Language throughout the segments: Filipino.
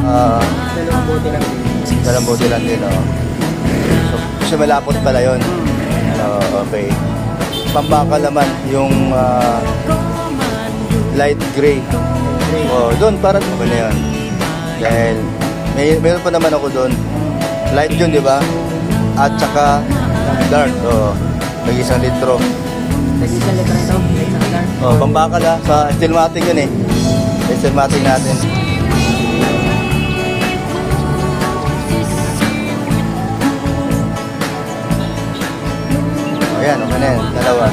Dalawang bote lang din. Dalawang bote lang din, oh. So, kasi malapot pala yun. Okay. Pambakal naman yung light gray. Oh, doon parang okay na yun. Dahil mayroon pa naman ako doon. Light yun, di ba? At saka dark. Oh, nag-1 litro. Nag-1 litro ito. Oh, pambakal ha. Sa Stilmatic yun eh. Stilmatic natin. Ayan, okay na yan. Dalawa.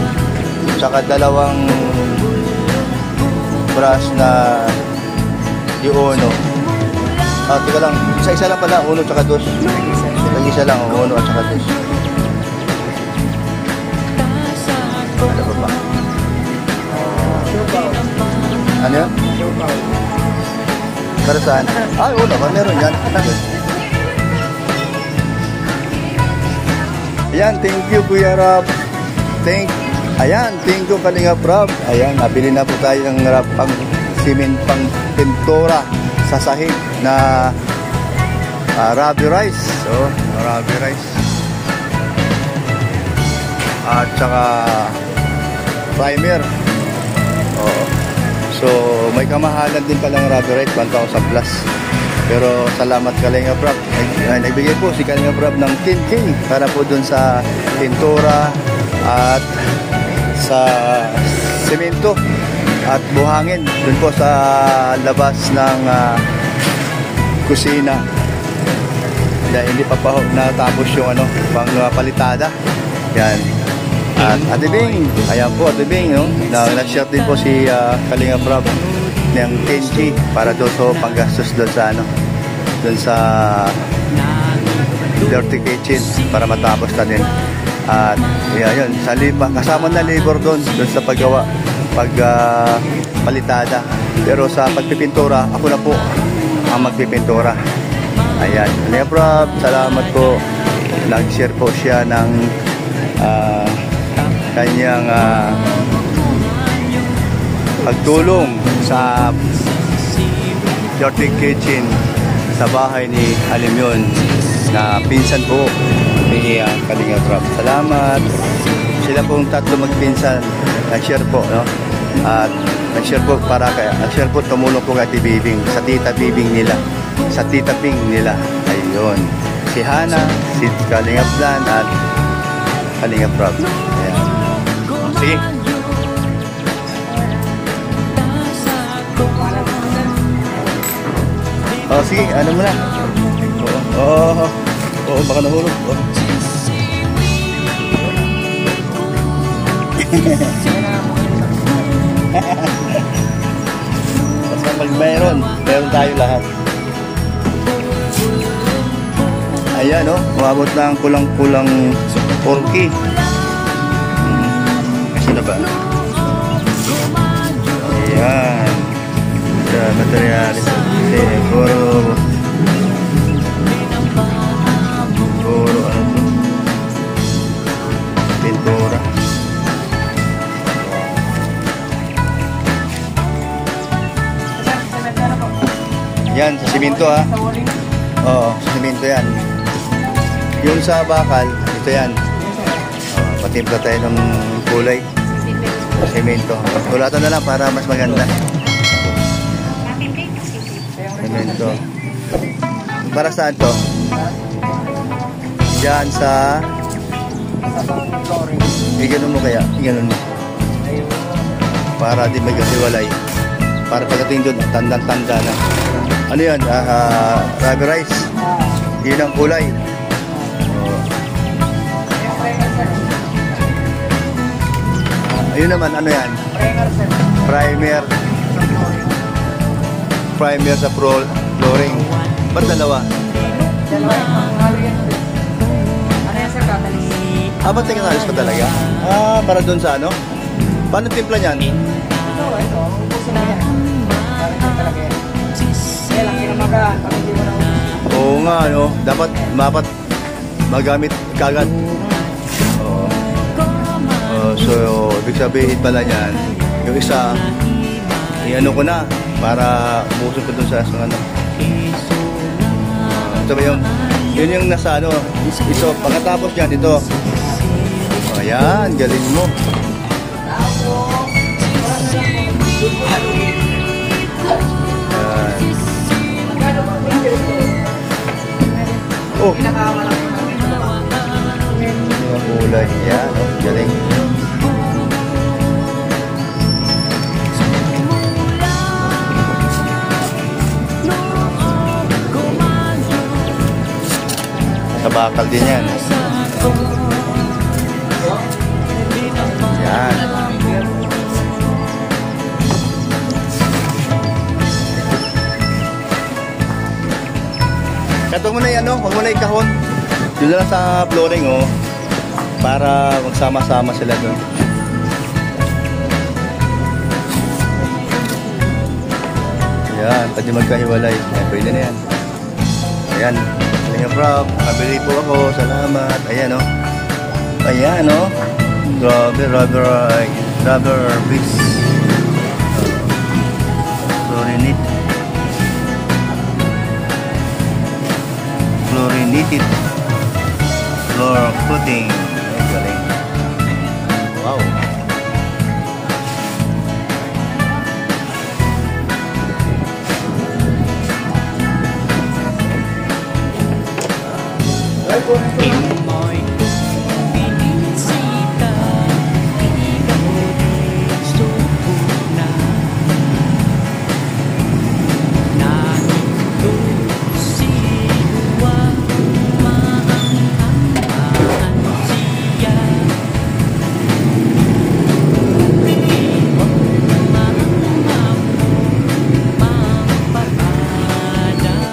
Tsaka dalawang brush na Uno. Teka lang. Isa-isa lang pala. Uno tsaka dos. Isa lang. Uno at tsaka dos. Ano ba ba? Ano yun? Para saan? Ay, wala ba? Meron yan. Ayan, thank you Kuya Rob. Ayan, thank you Kalinga Rob. Ayan, nabili na po tayo ng pang pintura sa sahig na Rabi Rice. So, Rabi Rice. At saka primer. Oo. So, may kamahalan din palang Rabi Rice, 1,000 plus. Pero salamat Kalinga Rob. Nagbigay po si Kalinga Rob ng 10K para po dun sa pintura at sa semento at buhangin dun po sa labas ng kusina. Dahil hindi pa natapos yung pang palitada. Yan. At Ate Bing, ayan po Ate Bing, no? Nag-share din po si Kalinga Rob ng 10K para doon so panggastos doon sa doon sa dirty kitchen para matapos na din. At yun, sa kasama na labor doon sa paggawa, palitada. Pero sa pagpipintura, ako na po ang magpipintura. Ayan, Kalinga Rob, salamat po. Nag-share po siya ng kanyang pagtulong sa dirty kitchen sa bahay ni Alimyon na pinsan po ni Kalinga Rob. Salamat. Sila pong tatlo magpinsan. Nag-share po, no? At nag-share po nag-share po, tumulong po kay Bibing, sa tita Bibing nila, sa tita Ping nila. Ayun. Si Hana, si Kalinga Plan at Kalinga Rob. Ayan. Sige. Sige, ano mo na? Oo, baka nahulog. Basta pag meron tayo lahat. Ayan, umabot na ang kulang-kulang 4K. Kasi na ba? Ayan. Sa materialis. Puro pintura. Yan, sa simento ha. Oo, sa simento yan. Yung sa bakal, ito yan. Patimpla tayo ng kulay. Sa simento. Kulatan na lang para mas maganda. Semento. Para saan to? Diyan sa iganon mo kaya? Iganon mo. Para di magkasiwalay. Para pagdating doon, tanda-tanda na. Ano yan? Rabi Rice. Yun ang kulay. Ayun naman, ano yan? Primer. Primer sa flooring. Ba't dalawa? Ba't tinganalis pa talaga? Para doon sa ano? Paano timpla niyan? Ito. Ubusin na yan. Parang talaga yan. Kaya lang, kinamagaan. Pag hindi mo na ubusin. Oo nga, no? Dapat magamit kagad. So, ibig sabihin pala niyan, yung isa, i-ano ko na, para ubusin ko doon sa ano. ito ba yung, yun yung nasa ano, ito, pagkatapos yan, ito. Ayan, galing mo. Ayan. Oh, yung kulay. Ayan, oh, galing. Sa bakal din yan. Yan. Kato mo na yung ano, huwag mo na yung kahon. Doon lang sa flooring, oh. Para magsama-sama sila doon. Yan, pwede magkahiwalay. Yan, pwede na yan. Ayan. Ayan, bro. Nakabili po ako. Salamat. Ayan, oh. Ayan, oh. Grabe, rubber bricks. Fluorinated floor coating. Ay, galing. Wow. Ay, po na